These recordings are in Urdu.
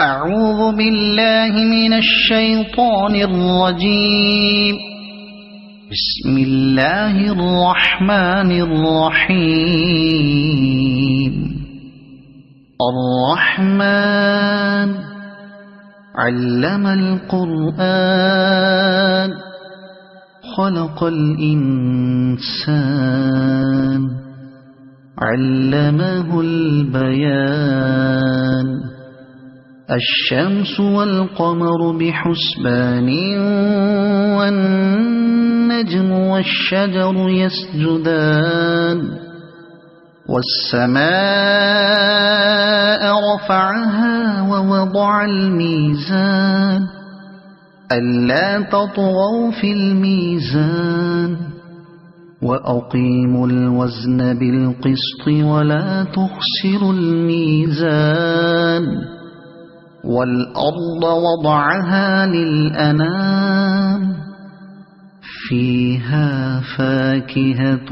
أعوذ بالله من الشيطان الرجيم. بسم الله الرحمن الرحيم. الرحمن علم القرآن خلق الإنسان علمه البيان. الشمس والقمر بحسبان والنجم والشجر يسجدان. والسماء رفعها ووضع الميزان ألا تطغوا في الميزان وأقيموا الوزن بالقسط ولا تخسروا الميزان. والأرض وضعها للأنام فيها فاكهة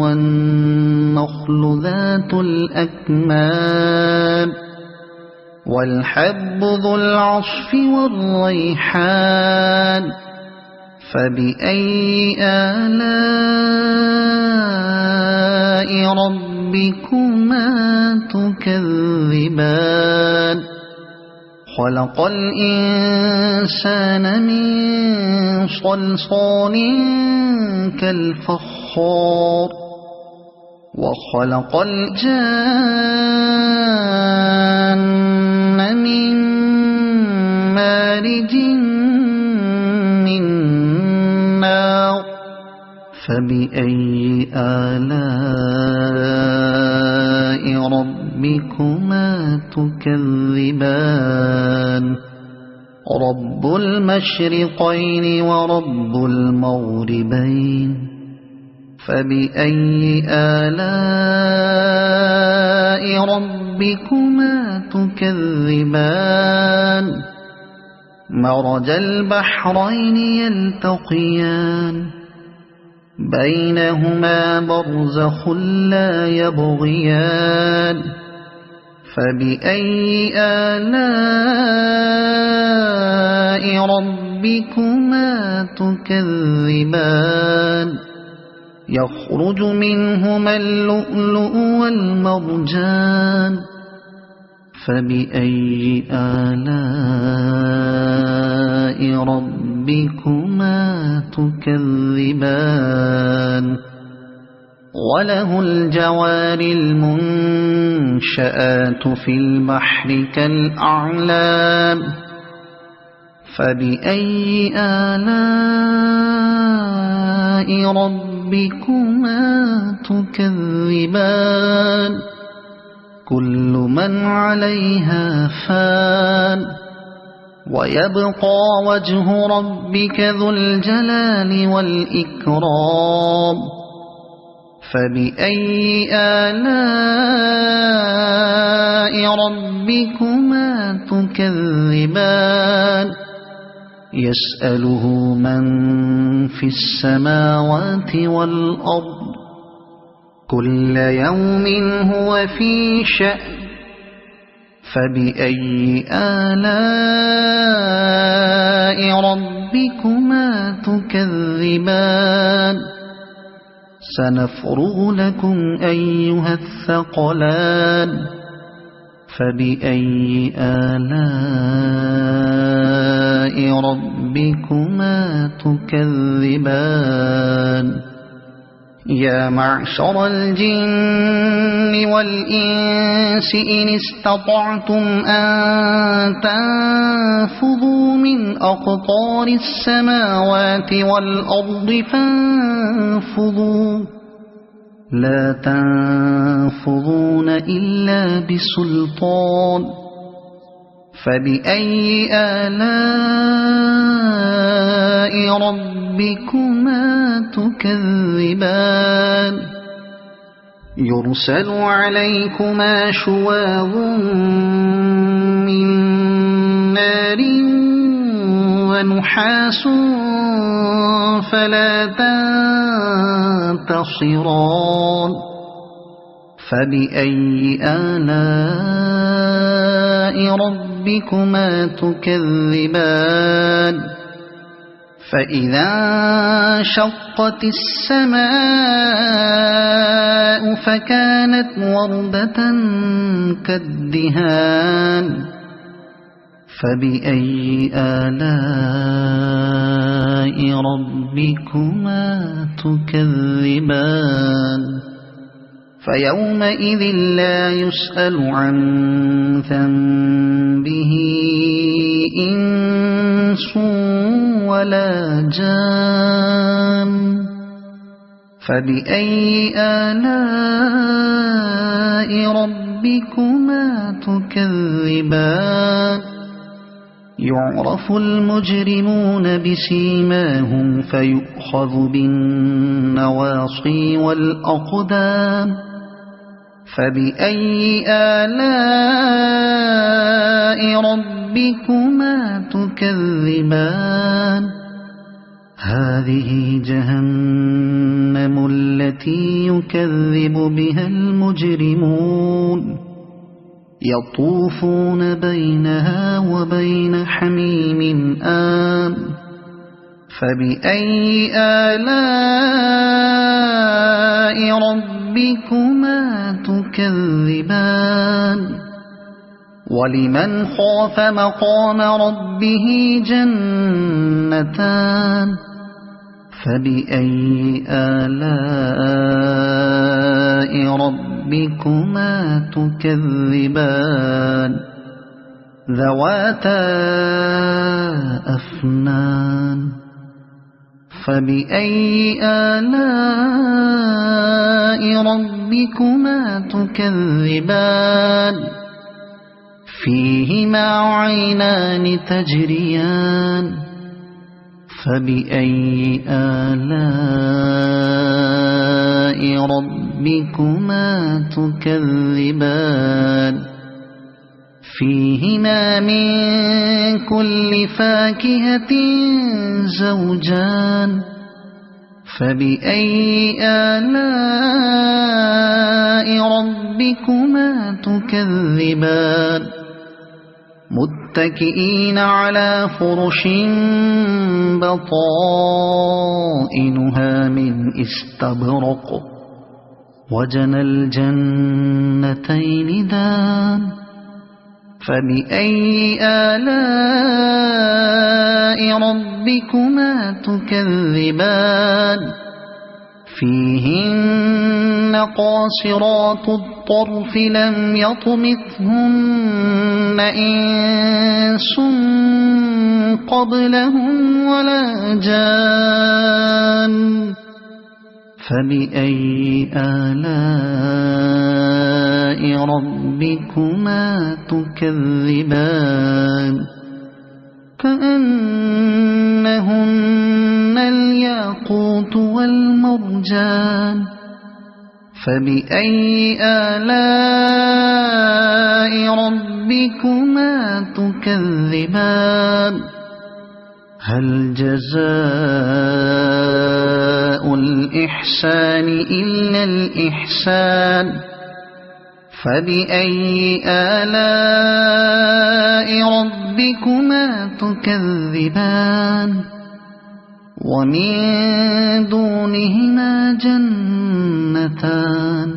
والنخل ذات الأكمام والحب ذو العصف والريحان. فبأي آلاء ربكما تكذبان. خلق الإنسان من صلصال كالفخار وخلق الجان من مارج من نار. فبأي آلاء ربكما تكذبان. رب المشرقين ورب المغربين. فبأي آلاء ربكما تكذبان. مرج البحرين يلتقيان بينهما برزخ لا يبغيان. فبأي آلاء ربكما تكذبان. يخرج منهما اللؤلؤ والمرجان. فبأي آلاء ربكما تكذبان. وله الجوار المنشآت في البحر كالأعلام. فبأي آلاء ربكما تكذبان. كل من عليها فان ويبقى وجه ربك ذو الجلال والإكرام. فبأي آلاء ربكما تكذبان. يسأله من في السماوات والأرض كل يوم هو في شأن. فبأي آلاء ربكما تكذبان. سنفرغ لكم أيها الثقلان. فبأي آلاء ربكما تكذبان. يا معشر الجن والإنس إن استطعتم أن تنفذوا من أقطار السماوات والأرض فانفذوا لا تنفذون إلا بسلطان. فبأي آلاء ربكما تكذبان. يرسل عليكما شواظ من نار ونحاس فلا تنتصران. فبأي آلاء ربكما تكذبان فإذا انشقت السماء فكانت وردة كالدهان فبأي آلاء ربكما تكذبان فيومئذ لا يسأل عن ذنبه إنس ولا جان فبأي آلاء ربكما تكذبان يعرف المجرمون بسيماهم فيؤخذ بالنواصي والأقدام فبأي آلاء ربكما تكذبان هذه جهنم التي يكذب بها المجرمون يطوفون بينها وبين حميم آن فبأي آلاء ربكما تكذبان ولمن خاف مقام ربه جنتان فبأي آلاء ربكما تكذبان ذواتا أفنان فبأي آلاء ربكما تكذبان فيهما عينان تجريان فبأي آلاء ربكما تكذبان فيهما من كل فاكهة زوجان فبأي آلاء ربكما تكذبان متكئين على فرش بطائنها من استبرق وجنى الجنتين دان فبأي آلاء ربكما تكذبان فيهن قاصرات الطرف لم يطمثهن إنس قبلهم ولا جان فبأي آلاء ربكما تكذبان كأنهن الياقوت والمرجان فبأي آلاء ربكما تكذبان هل جزاء الإحسان إلا الإحسان فبأي آلاء ربكما تكذبان ومن دونهما جنتان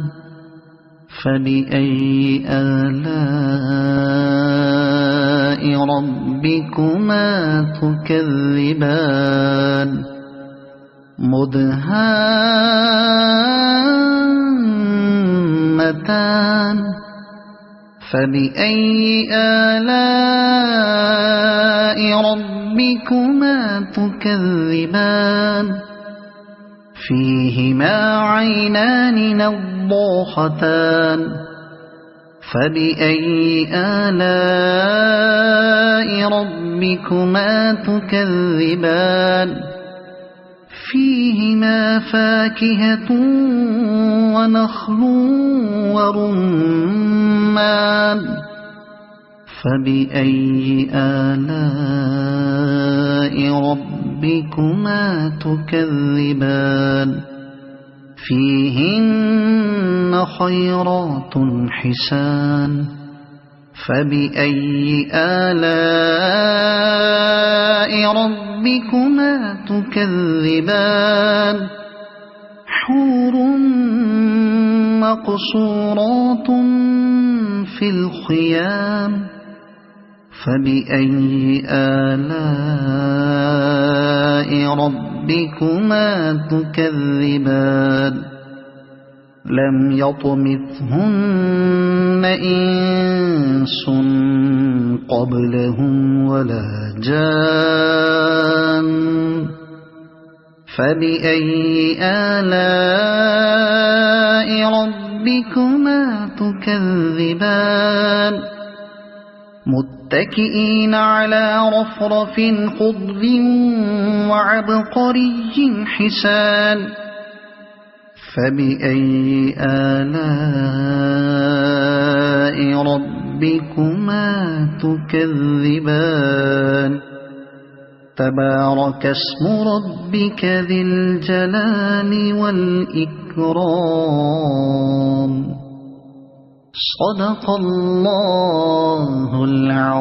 فبأي آلاء ربكما تكذبان مدهامتان فبأي آلاء ربكما تكذبان فيهما عينان نضاختان فبأي آلاء ربكما تكذبان فيهما فاكهة ونخل ورمان فبأي آلاء ربكما تكذبان فيهن خيرات حسان فبأي آلاء ربكما تكذبان حور مقصورات في الخيام فبأي آلاء ربكما تكذبان لم يطمثهن إنس قبلهم ولا جان فبأي آلاء ربكما تكذبان متكئين على رفرف خضر وعبقري حسان فبأي آلاء ربكما تكذبان تبارك اسم ربك ذي الجلال والإكرام صدق الله العظيم.